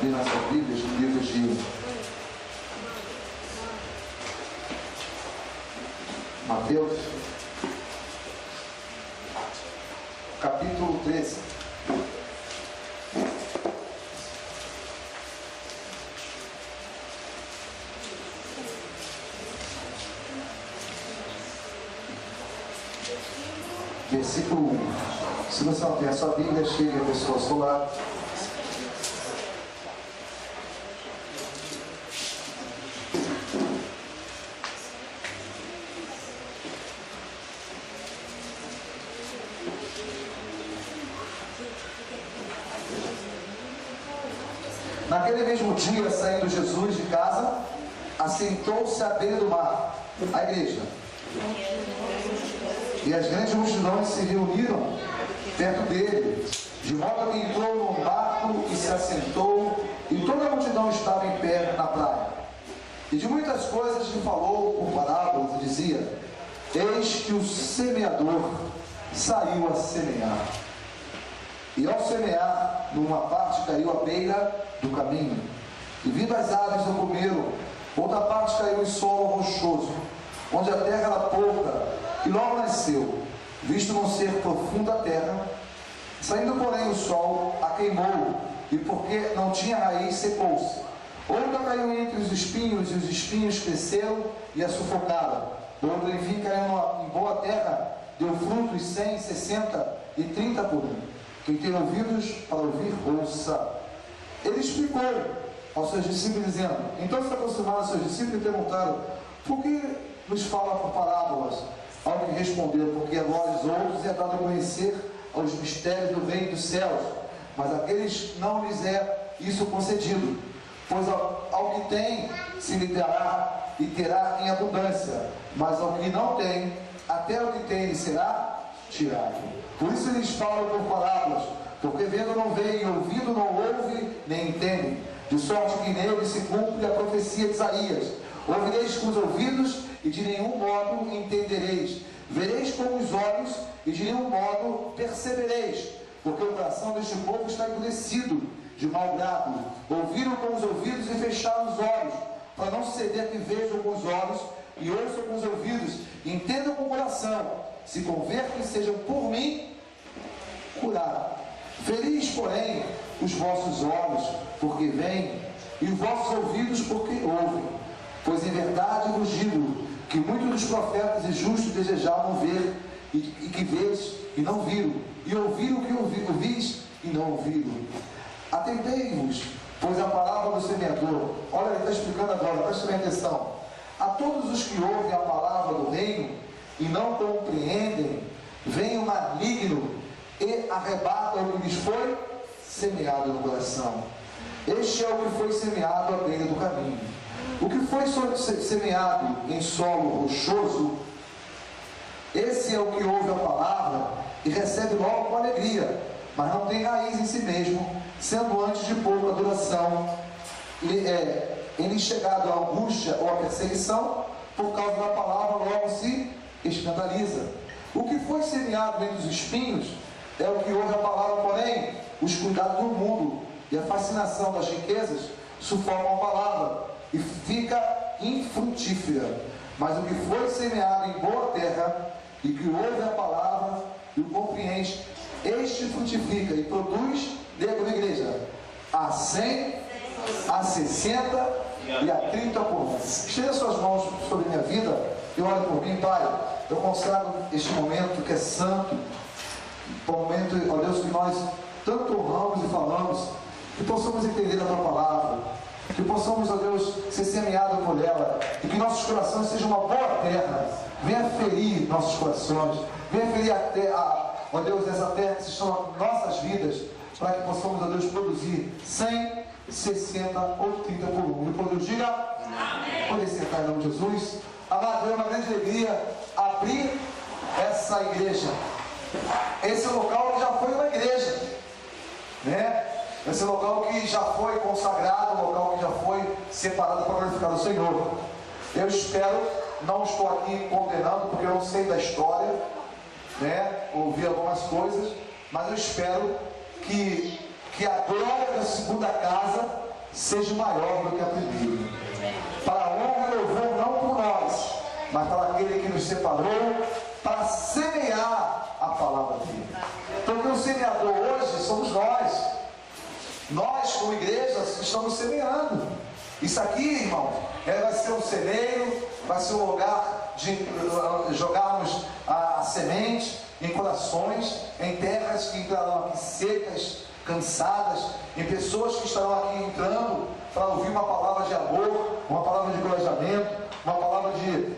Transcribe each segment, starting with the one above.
abrir nossas Bíblias no livro de Mateus, capítulo 13. Versículo 1. Se você não tem a sua Bíblia, chegue a pessoa ao seu lado. Naquele mesmo dia, saindo Jesus de casa, assentou-se à beira do mar, a igreja. E as grandes multidões se reuniram perto dele, de modo que entrou num barco e se assentou, e toda a multidão estava em pé na praia. E de muitas coisas lhe falou por parábolas, e dizia: eis que o semeador saiu a semear. E ao semear, numa parte caiu à beira do caminho, e vindo as aves o comeram. Outra parte caiu em solo rochoso, onde a terra era pouca, e logo nasceu, visto não ser profunda a terra. Saindo, porém, o sol a queimou, e porque não tinha raiz, secou-se. Outra caiu entre os espinhos, e os espinhos cresceram e a sufocaram. Outra, enfim, caiu em boa terra, deu frutos 100, 60 e 30 por ano. Quem tem ouvidos para ouvir, ouça. Ele explicou aos seus discípulos, dizendo: então se aproximaram aos seus discípulos e perguntaram: por que nos fala por parábolas? Ao que respondeu: porque a vós outros é dado a conhecer os mistérios do reino dos céus, mas àqueles não lhes é isso concedido. Pois ao que tem se lhe dará e terá em abundância, mas ao que não tem, até o que tem lhe será tirado. Por isso lhes falo por parábolas, porque vendo não veem, e ouvindo não ouve, nem entendem, de sorte que nele se cumpre a profecia de Isaías: ouvireis com os ouvidos, e de nenhum modo entendereis, vereis com os olhos, e de nenhum modo percebereis, porque o coração deste povo está endurecido de mau grado. Ouviram com os ouvidos e fecharam os olhos, para não suceder que vejam com os olhos, e ouçam com os ouvidos, e entendam com o coração, se convertam e sejam por mim curados. Feliz, porém, os vossos olhos, porque veem, e os vossos ouvidos, porque ouvem. Pois em verdade vos digo que muitos dos profetas e justos desejavam ver, e que vês e não viram, e ouviram o que ouvis e não ouviram. Atendei-vos, pois a palavra do semeador. Olha, ele está explicando agora, preste bem atenção. A todos os que ouvem a palavra do reino e não compreendem, vem o maligno e arrebata o que lhes foi semeado no coração. Este é o que foi semeado à beira do caminho. O que foi semeado em solo rochoso, esse é o que ouve a palavra e recebe logo com alegria, mas não tem raiz em si mesmo, sendo antes de pouca duração, ele chegado à angústia ou à perseguição, por causa da palavra logo se escandaliza. O que foi semeado entre os espinhos é o que ouve a palavra, porém os cuidados do mundo e a fascinação das riquezas sufocam a palavra e fica infrutífera. Mas o que foi semeado em boa terra e que ouve a palavra e o compreende, este frutifica e produz, leia com a igreja, a 100, a 60 e a 30 por ano. Estenda suas mãos sobre minha vida e olhe por mim, Pai. Eu consagro este momento que é santo, um momento, ó Deus, que nós tanto honramos e falamos, que possamos entender a Tua palavra, que possamos, ó Deus, ser semeados por ela, e que nossos corações sejam uma boa terra. Venha ferir nossos corações, venha ferir a terra, ó Deus, essa terra que estão nas nossas vidas, para que possamos, ó Deus, produzir 100, 60 ou 30 por um. E por Deus diga amém. Pode sentar em nome de Jesus. Amado, é uma grande alegria abrir essa igreja. Esse local que já foi uma igreja, né? Esse local que já foi consagrado, um local que já foi separado para glorificar o Senhor. Eu espero, não estou aqui condenando, porque eu não sei da história, né? Ouvi algumas coisas, mas eu espero que a glória da segunda casa seja maior do que a primeira. Para a honra e louvor não por nós, mas para aquele que nos separou para semear a palavra dele. Porque o semeador hoje somos nós. Nós, como igreja, estamos semeando. Isso aqui, irmãos, vai ser um celeiro, vai ser um lugar de jogarmos a semente em corações, em terras que entrarão aqui secas, cansadas, em pessoas que estarão aqui entrando para ouvir uma palavra de amor, uma palavra de encorajamento, uma palavra de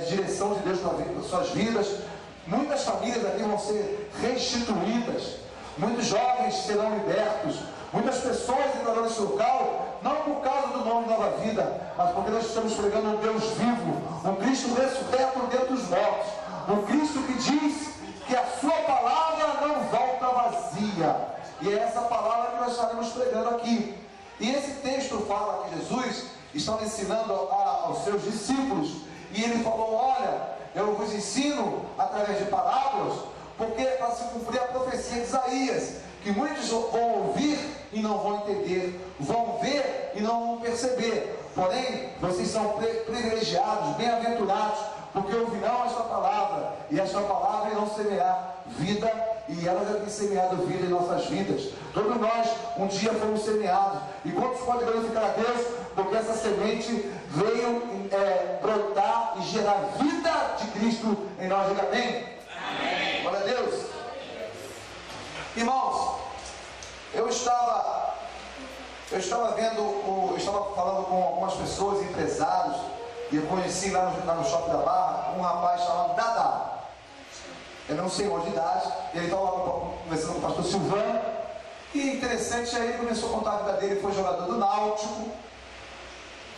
direção de Deus para suas vidas. Muitas famílias aqui vão ser restituídas, muitos jovens serão libertos, muitas pessoas entrarão nesse local, não por causa do nome Nova Vida, mas porque nós estamos pregando um Deus vivo, um Cristo ressurreto dentre os mortos, um Cristo que diz que a sua palavra não volta vazia, e é essa palavra que nós estaremos pregando aqui. E esse texto fala que Jesus está ensinando aos seus discípulos, e ele falou: olha, eu vos ensino através de parábolas, porque é para se cumprir a profecia de Isaías, que muitos vão ouvir e não vão entender, vão ver e não vão perceber. Porém, vocês são privilegiados, bem-aventurados, porque ouvirão esta palavra, e esta palavra irão semear vida, e ela já tem semeado vida em nossas vidas. Todos nós um dia fomos semeados, e quantos podem glorificar a Deus, porque essa semente veio brotar e gerar vida de Cristo em nós. Diga amém? Amém. Glória a Deus. Irmãos, eu estava falando com algumas pessoas, empresários, e eu conheci lá no shopping da Barra um rapaz chamado Dadá. Ele é um senhor de idade, ele estava lá conversando com o pastor Silvano, e interessante, aí ele começou a contar a vida dele. Foi jogador do Náutico,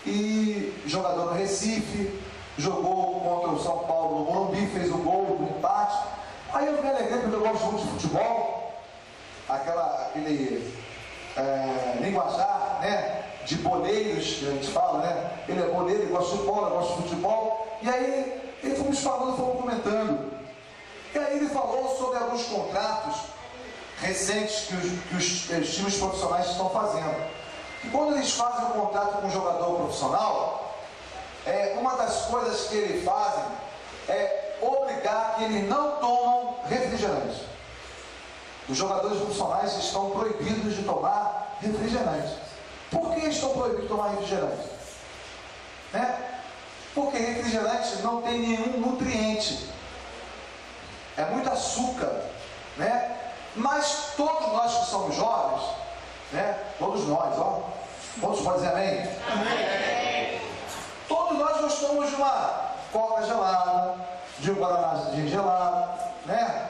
e jogador no Recife, jogou contra o São Paulo no Morumbi, fez o gol do empate. Aí eu me alegrei porque eu gosto muito de futebol, aquele linguajar, né, de boleiros, que a gente fala, né? Ele é boleiro, ele gosta de bola, gosta de futebol. E aí ele fomos falando, fomos comentando. E aí ele falou sobre alguns contratos recentes que os times profissionais estão fazendo. E quando eles fazem um contrato com um jogador profissional, uma das coisas que eles fazem é obrigar que eles não tomam refrigerante. Os jogadores profissionais estão proibidos de tomar refrigerante. Por que estão proibidos de tomar refrigerante? Né? Porque refrigerante não tem nenhum nutriente. É muito açúcar, né? Mas todos nós que somos jovens, né? Todos nós, ó. Todos podem dizer amém? Amém. Todos nós gostamos de uma coca gelada, de um guaranazinho gelado, né?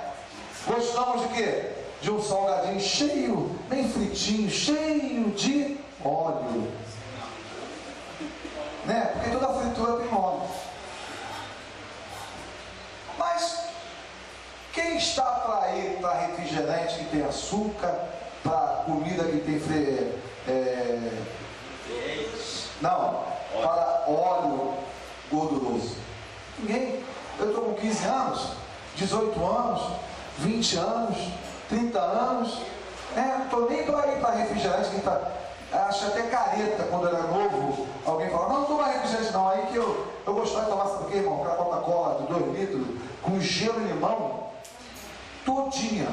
Gostamos de quê? De um salgadinho cheio, bem fritinho, cheio de óleo, né? Porque toda fritura tem óleo. Mas quem está para ir para refrigerante que tem açúcar, para comida que tem para óleo gorduroso? Ninguém. Eu estou com 15 anos, 18 anos, 20 anos, 30 anos, não estou nem para ir para refrigerante. Quem acha até careta quando era novo, alguém fala: não toma refrigerante não. Aí que eu gostava de tomar, sabe o que, irmão? Aquela Coca-Cola de 2 litros, com gelo e limão, todinha,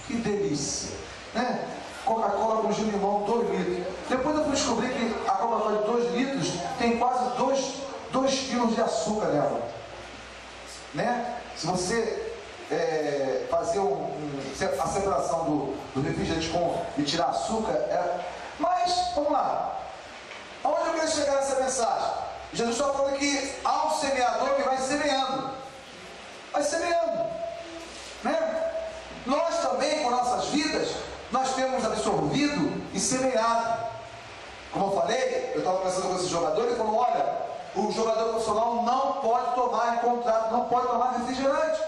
que delícia, né? Coca-Cola com gelo e limão, 2 litros. Depois eu fui descobrir que a Coca-Cola de 2 litros tem quase 2 quilos de açúcar nela, né? Se você fazer a separação do refrigerante e tirar açúcar, mas vamos lá, aonde eu quero chegar nessa mensagem? Jesus está falando que há um semeador que vai semeando, né? Nós também, com nossas vidas, nós temos absorvido e semeado. Como eu falei, eu estava conversando com esse jogador, ele falou: olha, o jogador profissional não pode tomar em contrato, não pode tomar refrigerante.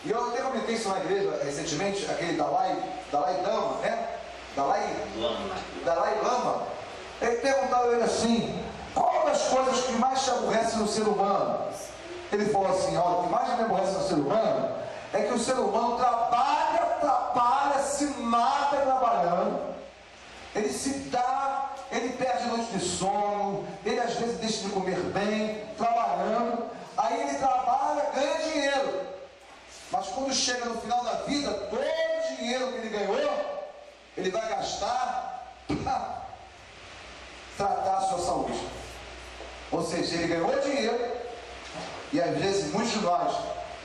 E eu até comentei isso na igreja recentemente, aquele Dalai Lama, né? Dalai Lama. Ele perguntava a ele assim: qual das coisas que mais te aborrece no ser humano? Ele falou assim: olha, o que mais me aborrece no ser humano é que o ser humano trabalha, se mata trabalhando, ele se dá, ele perde noite de sono, ele às vezes deixa de comer bem, trabalhando, aí ele trabalha, ganha dinheiro, mas quando chega no final da vida, todo o dinheiro que ele ganhou, ele vai gastar para tratar a sua saúde. Ou seja, ele ganhou dinheiro, e às vezes muitos de nós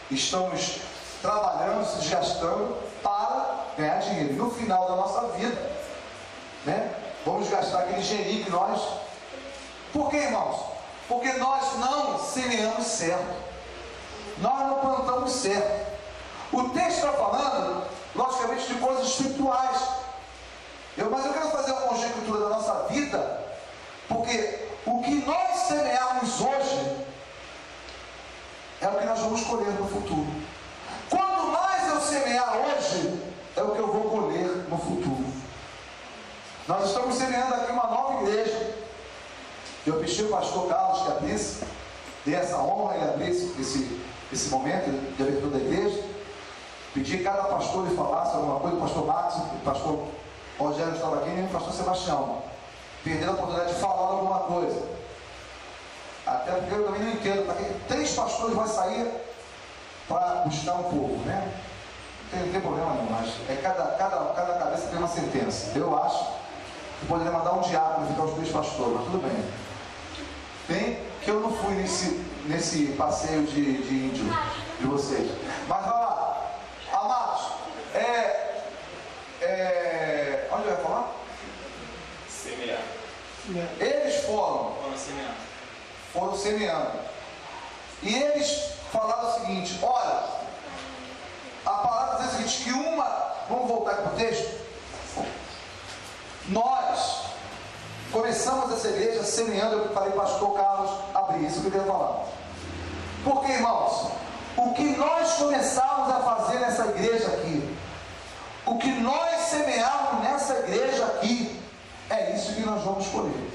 estamos trabalhando, se desgastando para ganhar dinheiro. No final da nossa vida, né, vamos gastar aquele dinheirinho que nós... Por quê, irmãos? Porque nós não semeamos certo, nós não plantamos certo. O texto está falando, logicamente, de coisas espirituais, mas eu quero fazer uma conjectura da nossa vida, porque o que nós semearmos hoje é o que nós vamos colher no futuro. Quanto mais eu semear hoje, é o que eu vou colher no futuro. Nós estamos semeando aqui uma nova igreja. Eu pedi ao pastor Carlos que abrisse, dei essa honra e abrisse esse momento de abertura da igreja. Pedi que cada pastor lhe falasse alguma coisa. O pastor Max, o pastor Rogério estava aqui, e o pastor Sebastião perderam a oportunidade de falar alguma coisa. Até porque eu também não entendo para que 3 pastores vão sair para buscar um povo, né? Não tem problema não, mas cada cabeça tem uma sentença. Eu acho que poderia mandar um diácono ficar os 3 pastores, mas tudo bem. Bem que eu não fui nesse passeio de índio de vocês. Mas vai lá, amados, onde eu ia falar? Semear. Eles foram semeando. E eles falaram o seguinte: olha, a palavra diz o seguinte, que vamos voltar aqui para o texto. Nós começamos essa igreja semeando, eu falei pastor Carlos abrir, isso que eu queria falar. Porque, irmãos, o que nós começamos a fazer nessa igreja aqui, o que nós semearmos nessa igreja aqui, é isso que nós vamos colher.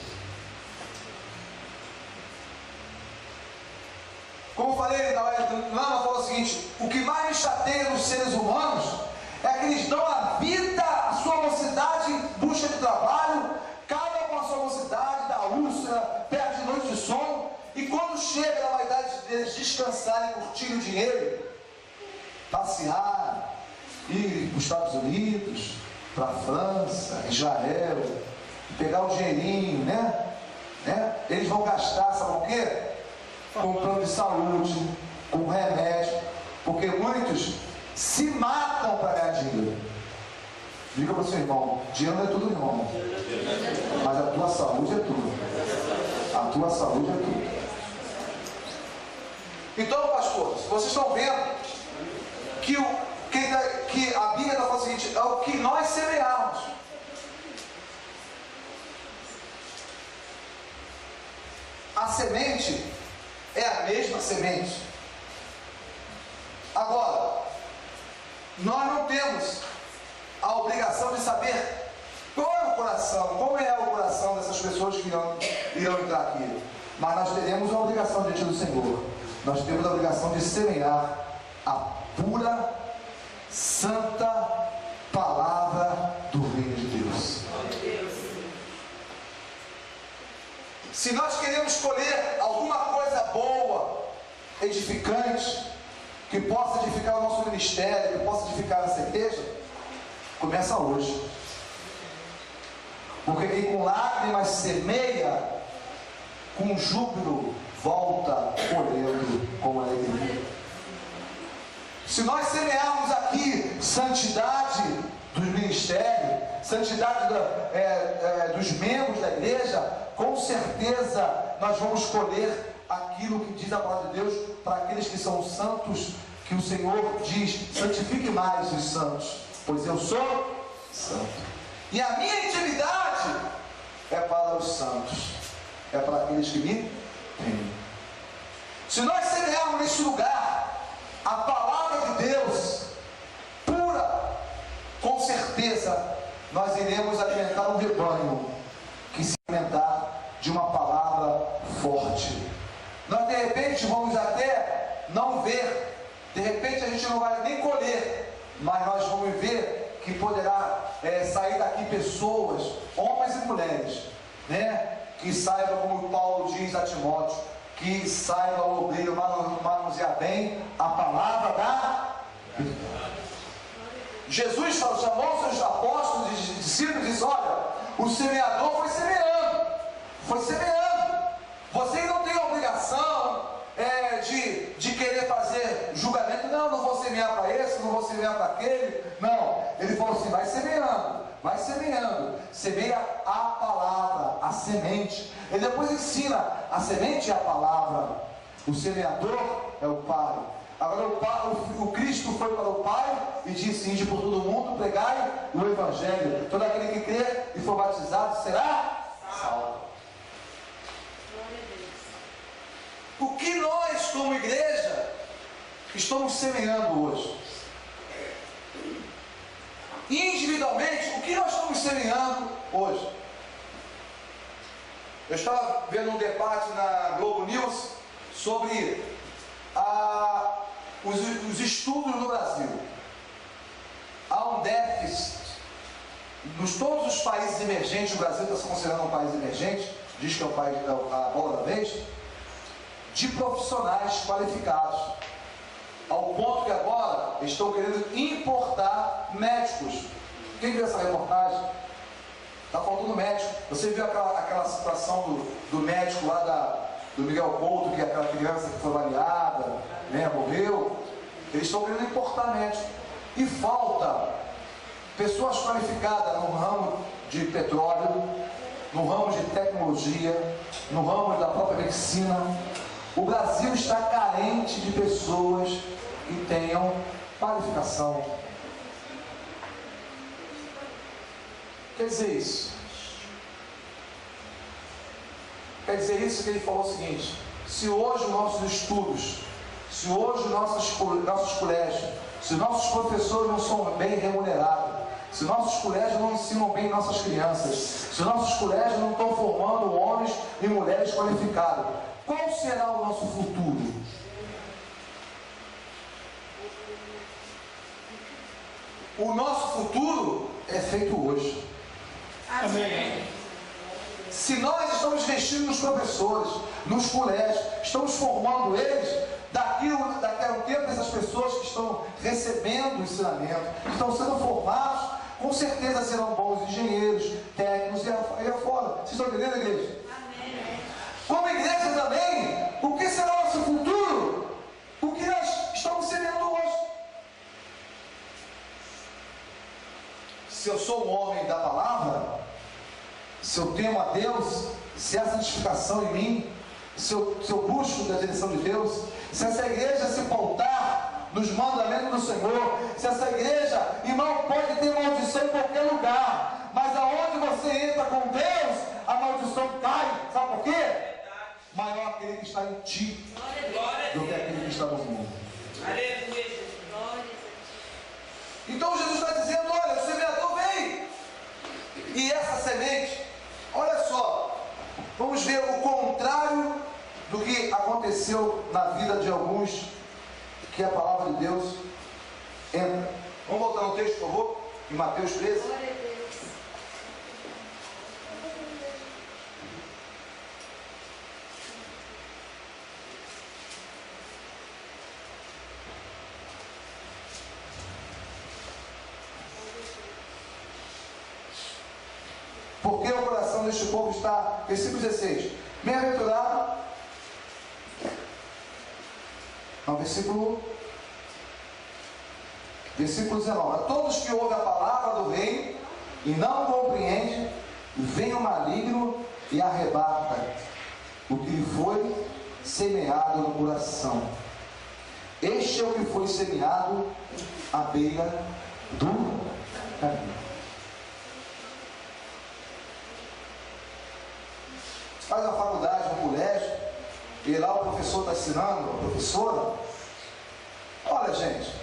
Como eu falei, Lama falou o seguinte: o que mais me chateia nos seres humanos é que eles dão a vida, a sua mocidade em busca de trabalho, acabam com a sua mocidade, da úlcera, perde noite de sono, e quando chega na vaidade deles descansarem, curtir o dinheiro, passear, ir para os Estados Unidos, para a França, Israel, pegar o dinheirinho, né? Eles vão gastar, sabe o quê? Com plano de saúde, com remédio, porque muitos se matam para ganhar dinheiro. Diga para o seu irmão: dinheiro não é tudo, irmão, mas a tua saúde é tudo. A tua saúde é tudo. Então, pastores, vocês estão vendo que a Bíblia está falando o seguinte: é o que nós semearmos. A semente é a mesma semente. Agora, nós não temos a obrigação de saber qual é o coração, como é o coração dessas pessoas que irão entrar aqui. Mas nós teremos a obrigação diante do Senhor. Nós temos a obrigação de semear a pura, santa palavra do reino de Deus. Se nós queremos colher alguma coisa boa, edificante, que possa edificar o nosso ministério, que possa edificar essa igreja, começa hoje. Porque quem com lágrimas semeia, com júbilo volta colhendo com alegria. Se nós semearmos aqui santidade do ministério, santidade dos membros da igreja, com certeza nós vamos colher aquilo que diz a palavra de Deus para aqueles que são santos, que o Senhor diz: santifique mais os santos, pois eu sou santo. E a minha intimidade é para os santos, é para aqueles que me temem. Se nós semearmos neste lugar a palavra de Deus pura, com certeza nós iremos alimentar um rebanho que se alimentar de uma palavra forte. Nós de repente vamos até não ver, de repente a gente não vai nem colher, mas nós vamos ver que poderá sair daqui pessoas, homens e mulheres, né? Que saibam, como Paulo diz a Timóteo, que saiba o obreiro manusear bem a palavra da verdade. Jesus chamou seus apóstolos e discípulos e disse: olha, o semeador foi semeando. Vocês não têm a obrigação de querer fazer julgamento. Não vou semear para esse, não vou semear para aquele. Não, ele falou assim: vai semeando, semeia a palavra, a semente. Ele depois ensina: a semente é a palavra, o semeador é o Pai. Agora o Cristo foi para o Pai e disse: ide por todo mundo, pregai o Evangelho. Todo aquele que crer e for batizado será salvo. O que nós, como igreja, estamos semeando hoje? Individualmente, o que nós estamos semeando hoje? Eu estava vendo um debate na Globo News sobre os estudos no Brasil. Há um déficit todos os países emergentes. O Brasil está se considerando um país emergente, diz que é o país, a bola da vez, de profissionais qualificados, ao ponto que agora estão querendo importar médicos. Quem viu essa reportagem? Está faltando médico. Você viu aquela situação do médico lá do Miguel Couto, que é aquela criança que foi baleada, né, morreu. Eles estão querendo importar médico. E falta pessoas qualificadas no ramo de petróleo, no ramo de tecnologia, no ramo da própria medicina. O Brasil está carente de pessoas que tenham qualificação. Quer dizer isso? Quer dizer isso que ele falou o seguinte: se hoje os nossos estudos, se hoje os nossos colégios, se nossos professores não são bem remunerados, se nossos colégios não ensinam bem nossas crianças, se nossos colégios não estão formando homens e mulheres qualificados, qual será o nosso futuro? O nosso futuro é feito hoje. Amém. Se nós estamos investindo nos professores, nos colégios, estamos formando eles, daqui a um tempo essas pessoas que estão recebendo o ensinamento, que estão sendo formados, com certeza serão bons engenheiros, técnicos e afora. Vocês estão entendendo, igreja? Amém. Como igreja também, o que será o nosso futuro? O que nós estamos semeando hoje? Se eu sou um homem da palavra, se eu temo a Deus, se há santificação em mim, se eu busco da direção de Deus, se essa igreja se pautar nos mandamentos do Senhor, se essa igreja, irmão, pode ter maldição em qualquer lugar, mas aonde você entra com Deus, a maldição cai. Sabe por quê? Maior aquele que está em ti do que aquele que está no mundo. Então Jesus está dizendo: olha, o semeador veio, e essa semente, olha só, vamos ver o contrário do que aconteceu na vida de alguns, que a palavra de Deus entra. Vamos voltar no texto, por favor, em Mateus 13. Porque o coração deste povo está, versículo 16, bem-aventurado, não, versículo 19, a todos que ouvem a palavra do reino e não compreendem, vem o maligno e arrebata o que lhe foi semeado no coração. Este é o que foi semeado à beira do caminho. Faz uma faculdade, um colégio, e lá o professor está ensinando, a professora. Olha, gente,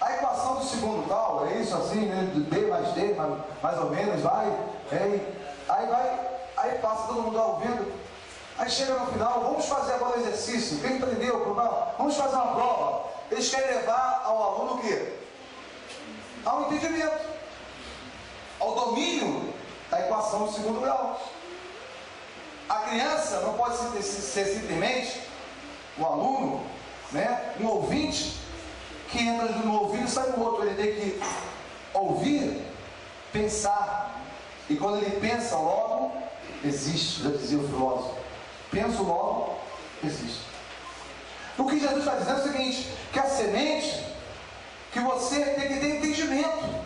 a equação do segundo grau é isso assim, né? B mais D, mais ou menos, aí passa todo mundo lá ouvindo. Aí chega no final: vamos fazer agora o exercício. Quem entendeu? Vamos fazer uma prova. Eles querem levar ao aluno o quê? ao entendimento, ao domínio da equação de segundo grau. A criança não pode ser simplesmente um aluno, né, um ouvinte, que entra no ouvido e sai no outro. Ele tem que ouvir, pensar, e quando ele pensa, logo existe, já dizia o filósofo. Penso, logo existe. O que Jesus está dizendo é o seguinte, que a semente, que você tem que ter entendimento,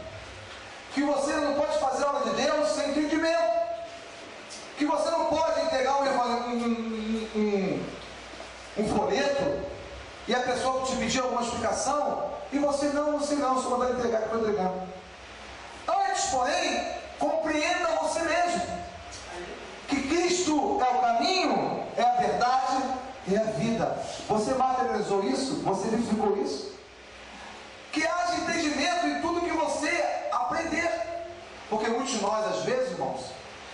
que você não pode fazer a obra de Deus sem entendimento, que você não pode entregar um folheto e a pessoa te pedir alguma explicação e você não, só mandar entregar que eu estou entregando. Antes, porém, compreenda você mesmo que Cristo é o caminho, é a verdade e a vida. Você materializou isso? Você verificou isso? Que haja entendimento em tudo que você aprender. Porque muitos de nós, às vezes, irmãos,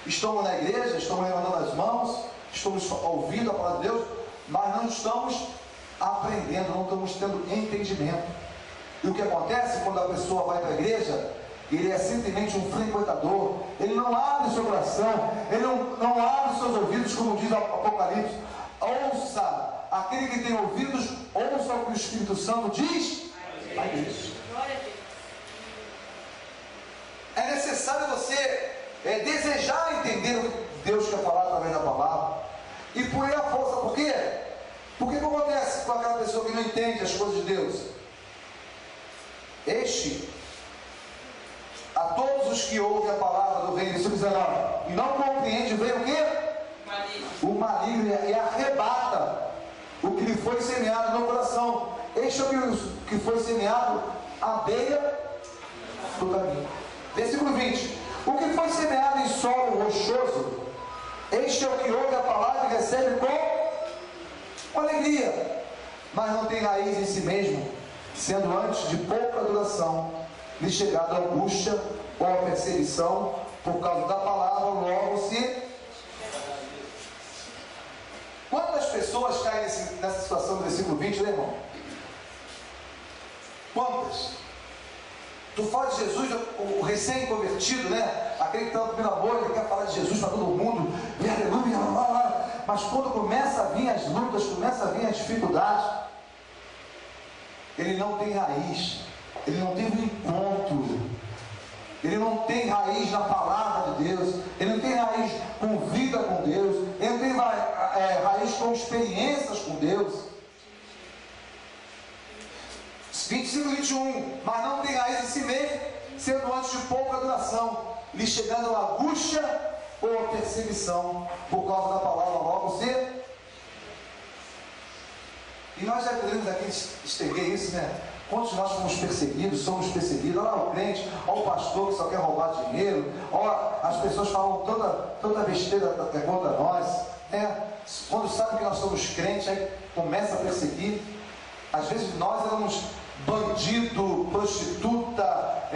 estamos na igreja, estamos levantando as mãos, estamos ouvindo a palavra de Deus, mas não estamos aprendendo, não estamos tendo entendimento. E o que acontece quando a pessoa vai para a igreja, ele é simplesmente um frequentador, ele não abre o seu coração, ele não abre os seus ouvidos, como diz o Apocalipse. Ouça, aquele que tem ouvidos, ouça o que o Espírito Santo diz à igreja. É necessário você desejar entender o que Deus quer falar através da palavra, e por aí a força. Por quê? Porque o que acontece com aquela pessoa que não entende as coisas de Deus? A todos os que ouvem a palavra do reino, versículo 19, e não compreende, vem o quê? O maligno, e arrebata o que lhe foi semeado no coração. Este é o que foi semeado à beira do caminho. Versículo 20, o que foi semeado em solo rochoso, este é o que ouve a palavra e recebe com alegria, mas não tem raiz em si mesmo, sendo antes de pouca duração lhe chegado a angústia ou a perseguição por causa da palavra, logo se... Quantas pessoas caem nessa situação do versículo 20, né, irmão? Quantas? Tu fala de Jesus, o recém-convertido, né? Aquele que está no primeiro amor, ele quer falar de Jesus para todo mundo, e aleluia, mas quando começa a vir as lutas, começa a vir as dificuldades, ele não tem raiz, ele não tem um encontro, ele não tem raiz na palavra de Deus, ele não tem raiz com vida com Deus, ele não tem raiz com experiências com Deus. 25 e 21, mas não tem raiz em si mesmo, sendo antes de pouca duração, lhe chegando a angústia ou a perseguição por causa da palavra, logo se... E nós já podemos aqui estender isso, né? Quantos de nós somos perseguidos, olha lá o crente, olha o pastor que só quer roubar dinheiro, olha as pessoas falam toda besteira contra nós, né? Quando sabem que nós somos crentes, aí começa a perseguir. Às vezes nós éramos bandido, prostituta,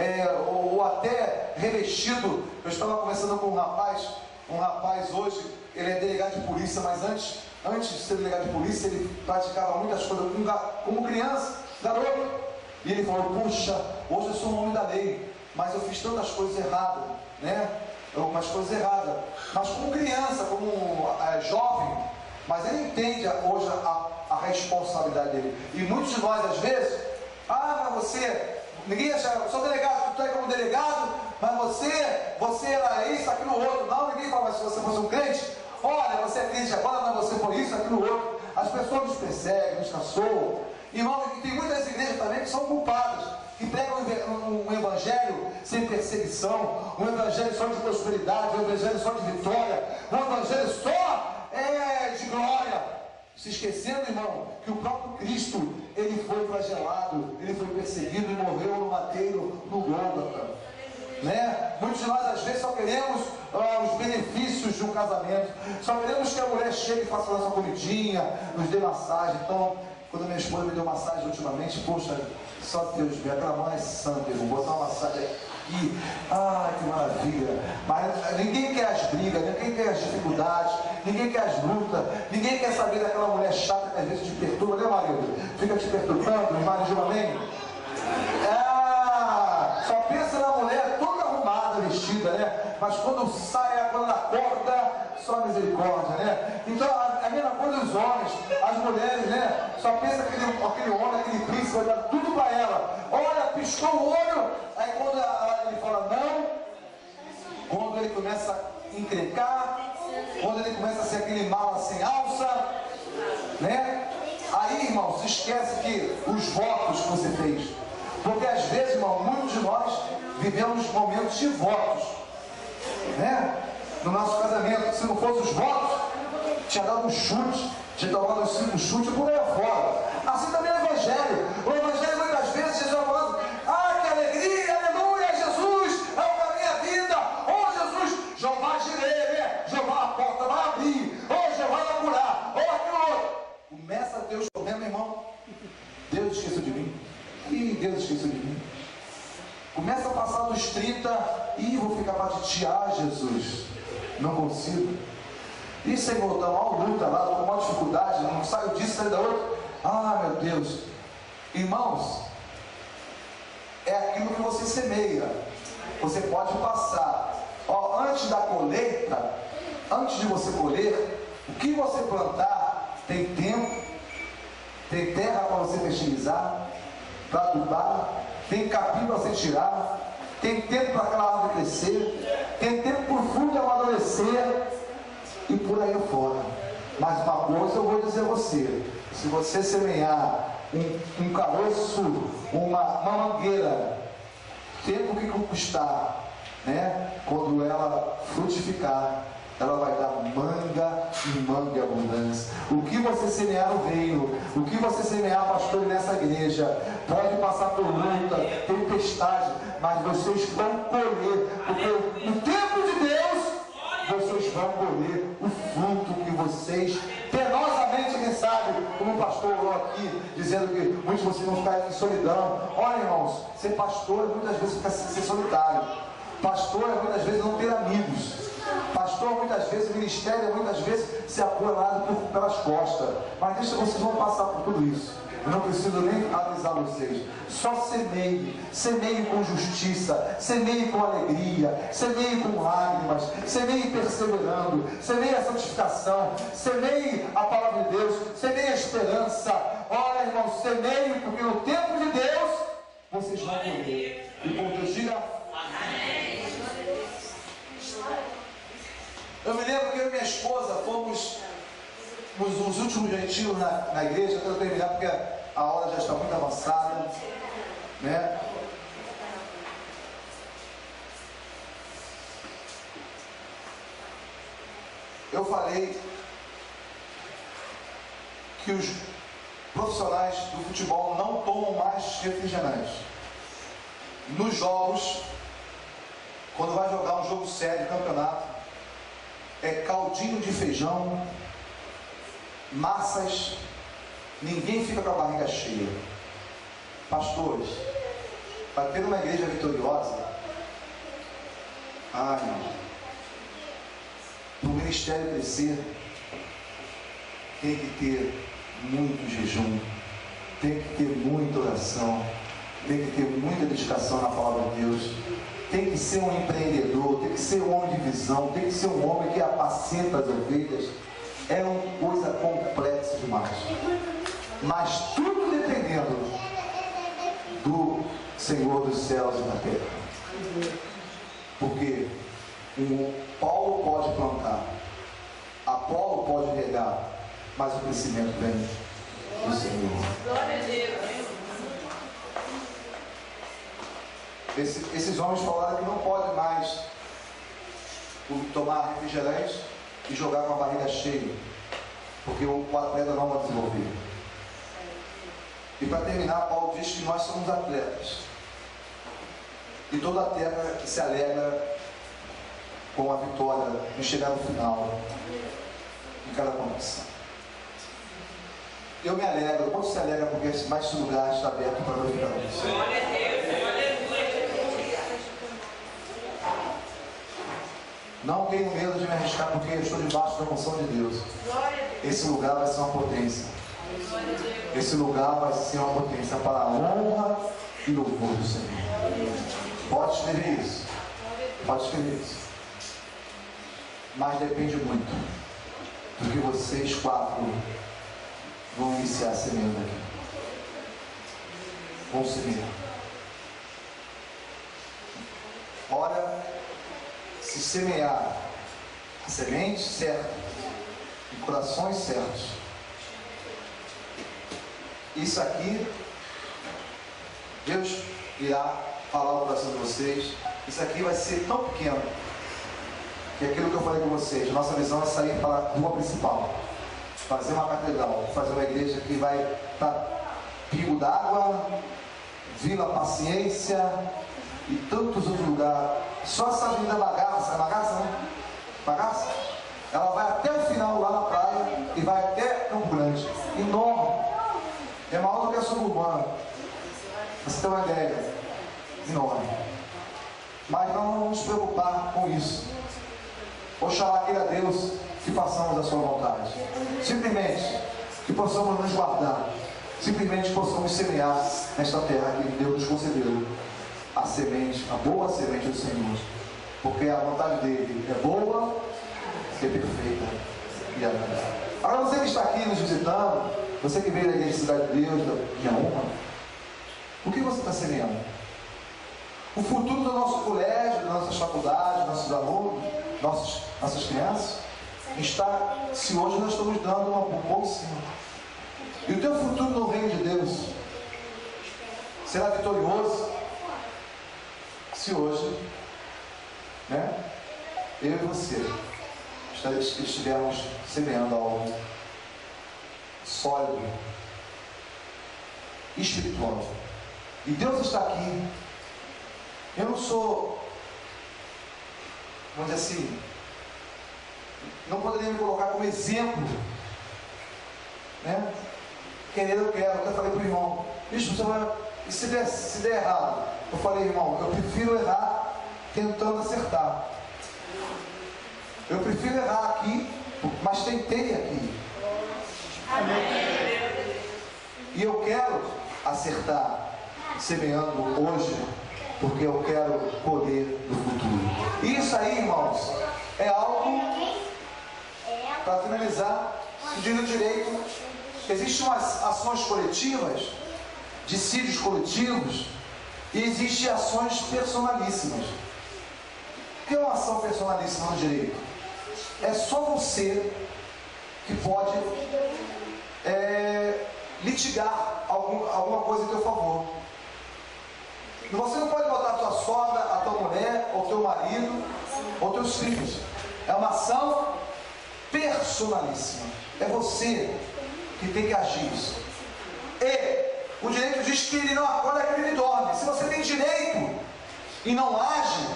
ou até revestido. Eu estava conversando com um rapaz hoje, ele é delegado de polícia, mas antes de ser delegado de polícia, ele praticava muitas coisas como criança, garoto. E ele falou, puxa, hoje eu sou um homem da lei, mas eu fiz tantas coisas erradas, né? Algumas coisas erradas. Mas como criança, como jovem, mas ele entende hoje a responsabilidade dele. E muitos de nós, às vezes, mas ninguém acha, eu sou delegado, tu está aí como delegado, mas você era isso, aquilo outro. Não, ninguém fala, mas se você fosse um crente, olha, você é crente agora, mas você foi isso, aquilo outro. As pessoas nos perseguem, nos caçoam. Irmão, e tem muitas igrejas também que são culpadas, que pregam um evangelho sem perseguição, um evangelho só de prosperidade, um evangelho só de vitória, um evangelho só de glória, se esquecendo, irmão, que o próprio Cristo, ele foi flagelado, ele foi perseguido e morreu no madeiro, no Gólgota, né? Muitos de nós às vezes só queremos os benefícios de um casamento, só queremos que a mulher chegue e faça a nossa comidinha, nos dê massagem. Então, quando minha esposa me deu massagem ultimamente, poxa, só Deus vê, aquela mão é santa, eu vou botar uma massagem aqui, ai que maravilha. Mas ninguém quer as brigas, ninguém quer as dificuldades, ninguém quer as lutas, ninguém quer saber daquela mulher chata que às vezes te perturba, né, marido? Fica te perturbando, irmã, amém? Só pensa na mulher toda arrumada, vestida, né? Mas quando sai, quando ela corta, só misericórdia, né? Então a mesma coisa dos homens, as mulheres, né? Só pensa aquele homem, aquele príncipe, vai dar tudo para ela. Olha, piscou o olho, aí quando ele fala não, quando ele começa a encrencar, quando ele começa a ser aquele mala sem alça, né? Aí, irmão, se esquece que os votos que você fez, porque às vezes, irmão, muitos de nós vivemos momentos de votos, né? No nosso casamento, se não fosse os votos, tinha dado um chute, tinha tomado um chute por aí fora. Assim também é o Evangelho. O Evangelho muitas vezes Jesus vai falando: ah, que alegria, aleluia, Jesus é o caminho e a vida. Oh Jesus, Jeová Jireh, né? Jeová a porta vai abrir, oh Jeová vai curar, oh aquilo outro. Começa a ter os problemas, irmão. Deus esqueceu de mim. Ih, Deus esqueceu de mim. Começa a passar dos 30, ih, vou ficar para titiar, Jesus. Não consigo. E Senhor, está uma luta lá, com uma dificuldade, não saio disso, saio da outra. Ah, meu Deus. Irmãos, é aquilo que você semeia. Você pode passar. Ó, antes da colheita, antes de você colher, o que você plantar, tem tempo, tem terra para você fertilizar, para adubar, tem capim para você tirar, tem tempo para aquela árvore crescer, tem tempo para o fruto amadurecer e por aí fora. Mas uma coisa eu vou dizer a você: se você semear um caroço, uma mangueira, tempo que custar, né? Quando ela frutificar, ela vai dar manga e manga em abundância. O que você semear no reino, o que você semear, pastor, nessa igreja, pode passar por luta, tempestade, mas vocês vão colher, porque no tempo de Deus, vocês vão colher o fruto que vocês penosamente, quem sabe, como o pastor orou aqui, dizendo que muitos de vocês vão ficar em solidão. Olha, irmãos, ser pastor muitas vezes fica ser solitário. Pastor é muitas vezes não ter amigos. Pastor, muitas vezes, o ministério, muitas vezes, se apoiado pelas costas. Mas deixa, vocês vão passar por tudo isso. Eu não preciso nem avisar vocês. Só semeie. Semeie com justiça. Semeie com alegria. Semeie com lágrimas. Semeie perseverando. Semeie a santificação. Semeie a palavra de Deus. Semeie a esperança. Olha, irmão, semeie, porque no tempo de Deus, vocês vão colher. E como Deus diga, amém. Eu me lembro que eu e minha esposa fomos nos últimos retiros na igreja. Eu quero terminar porque a hora já está muito avançada, né? Eu falei que os profissionais do futebol não tomam mais refrigerantes. Nos jogos, quando vai jogar um jogo sério, campeonato, é caldinho de feijão, massas, ninguém fica com a barriga cheia. Pastores, para ter uma igreja vitoriosa, irmão, para o ministério crescer, tem que ter muito jejum, tem que ter muita oração, tem que ter muita dedicação na palavra de Deus. Tem que ser um empreendedor, tem que ser um homem de visão, tem que ser um homem que apacenta as ovelhas. É uma coisa complexa demais. Mas tudo dependendo do Senhor dos céus e da terra. Porque o Paulo pode plantar, Apolo pode regar, mas o crescimento vem do Senhor. Glória a Deus. Esses homens falaram que não pode mais tomar refrigerante e jogar com a barriga cheia, porque o atleta não vai desenvolver. E para terminar, Paulo diz que nós somos atletas, e todo atleta se alegra com a vitória de chegar no final de cada competição. Eu me alegro. Quanto se alegra porque mais esse lugar está aberto para nós ficarmos? Glória a Deus. Não tenho medo de me arriscar porque eu estou debaixo da unção de Deus. Esse lugar vai ser uma potência. Esse lugar vai ser uma potência para a honra e louvor do Senhor. Pode escrever isso. Pode escrever isso. Mas depende muito do que vocês 4 vão iniciar semeando aqui. Vão semear. Ora, se semear a semente certa, em corações certos, isso aqui, Deus irá falar no coração de vocês. Isso aqui vai ser tão pequeno que aquilo que eu falei com vocês, nossa visão é sair para a rua principal, fazer uma catedral, fazer uma igreja que vai estar Pingo d'Água, Vila Paciência e tantos outros lugares. Só essa avenida Bagaça, Bagaça, né? Bagaça? Ela vai até o final lá na praia e vai até Campo Grande. Enorme. É maior do que a suburbana. Você tem uma ideia. Enorme. Mas não vamos nos preocupar com isso. Oxalá queira Deus que façamos a sua vontade. Simplesmente que possamos nos guardar. Simplesmente que possamos semear nesta terra que Deus nos concedeu. A semente, a boa semente do Senhor. Porque a vontade dele é boa, é perfeita e agradável. Agora você que está aqui nos visitando, você que veio da Igreja Cidade de Deus, da minha honra, o que você está semeando? O futuro do nosso colégio, das nossas faculdades, nossos alunos, nossas crianças, está, se hoje nós estamos dando um pouco em cima. E o teu futuro no reino de Deus será vitorioso se hoje, né, eu e você estivermos semeando algo sólido, espiritual. E Deus está aqui. Eu não sou, vamos dizer assim, não poderia me colocar como exemplo, né? Querer eu quero. Eu falei para o irmão, bicho, você vai, e se der errado? Eu falei, irmão, eu prefiro errar tentando acertar. Eu prefiro errar aqui, mas tentei aqui. Amém. E eu quero acertar semeando hoje, porque eu quero poder do futuro. Isso aí, irmãos, é algo, para finalizar, pedindo direito. Existem umas ações coletivas, dissídios coletivos, e existem ações personalíssimas. O que é uma ação personalíssima no direito? É só você que pode litigar alguma coisa em teu favor. Você não pode botar a tua sogra, a tua mulher, ou teu marido, ou teus filhos. É uma ação personalíssima. É você que tem que agir isso. E o direito diz que ele não acorda, que ele dorme. Se você tem direito e não age,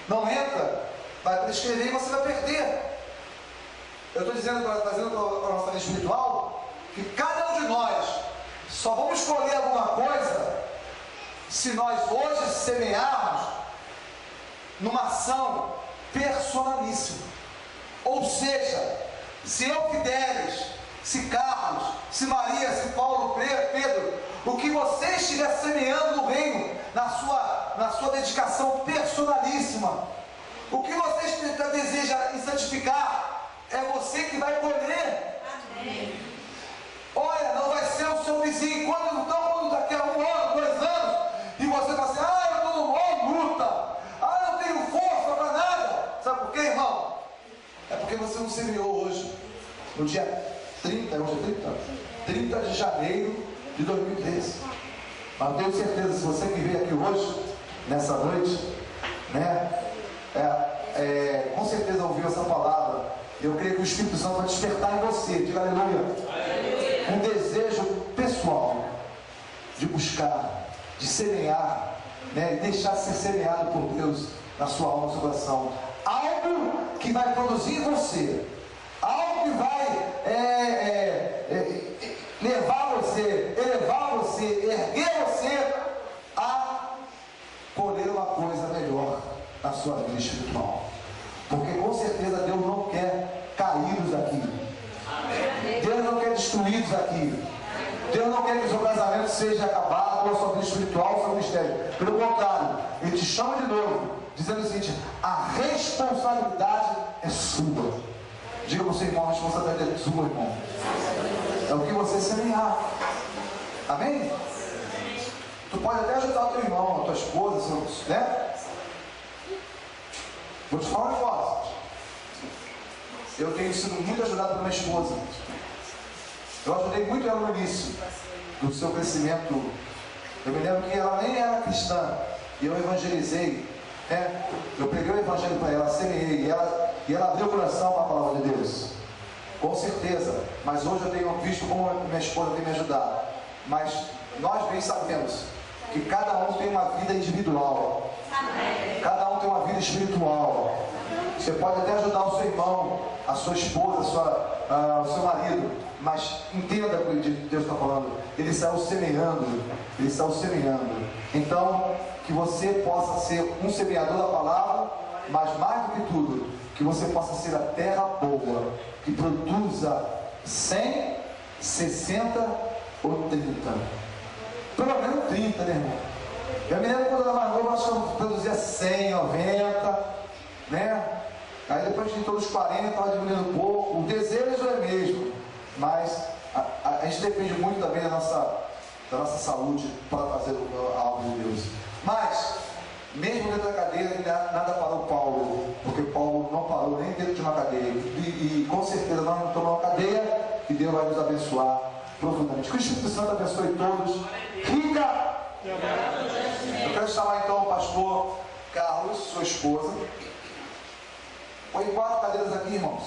não entra, vai prescrever e você vai perder. Eu estou dizendo, trazendo para a nossa vida espiritual, que cada um de nós só vamos escolher alguma coisa se nós hoje semearmos numa ação personalíssima. Ou seja, se eu, Fidelis, se Carlos, se Maria, se Paulo, Pedro, o que você estiver semeando no reino, na sua dedicação personalíssima, o que você deseja santificar, é você que vai colher. Amém. Olha, não vai ser o seu vizinho. Quando daqui a 1 ano, 2 anos, e você fala assim, eu estou no maior luta, eu não tenho força para nada. Sabe por quê, irmão? É porque você não semeou hoje, no dia 30 de janeiro de 2013. Mas eu tenho certeza, se você que veio aqui hoje, nessa noite, né, com certeza ouviu essa palavra. Eu creio que o Espírito Santo vai despertar em você, diga aleluia, um desejo pessoal de buscar, de semear, né, e deixar ser semeado por Deus na sua alma, no seu coração. Algo que vai produzir em você, algo que vai levar você, elevar você, erguer você a colher uma coisa melhor na sua vida espiritual. Porque com certeza Deus não quer caídos aqui. Deus não quer destruídos aqui. Deus não quer que o seu casamento seja acabado. carnal ou a sua vida espiritual ou o seu ministério. Pelo contrário, Ele te chama de novo, dizendo o seguinte: a responsabilidade é sua. Diga para o seu irmão: a responsabilidade é sua, irmão. É o que você semear. Amém? Tu pode até ajudar o teu irmão, a tua esposa, né? Vou te falar um negócio. Eu tenho sido muito ajudado pela minha esposa. Eu ajudei muito ela no início do seu crescimento. Eu me lembro que ela nem era cristã. E eu evangelizei, né? Eu preguei o evangelho para ela, semeei. E ela abriu o coração para a palavra de Deus. Com certeza. Mas hoje eu tenho visto como minha esposa tem me ajudado. Mas nós bem sabemos que cada um tem uma vida individual. Cada um tem uma vida espiritual. Você pode até ajudar o seu irmão, a sua esposa, o seu marido, mas entenda o que Deus está falando. Ele saiu semeando. Ele saiu semeando. Então, que você possa ser um semeador da palavra, mas mais do que tudo, que você possa ser a terra boa, que produza 100, 60 ou 30. Pelo menos 30, né, irmão? Eu me lembro quando eu era mais novo, acho que eu produzia 100, 90, né? Aí depois de todos os 40, estava diminuindo um pouco. O desejo é mesmo, mas a gente depende muito também da nossa saúde para fazer a obra de Deus. Mas, mesmo dentro da cadeia, nada parou Paulo, porque Paulo não parou nem dentro de uma cadeia. E com certeza nós não estamos numa cadeia, e Deus vai nos abençoar profundamente. Que o Espírito Santo abençoe todos. Rica! Eu quero chamar então o pastor Carlos, sua esposa. Põe 4 cadeiras aqui, irmãos.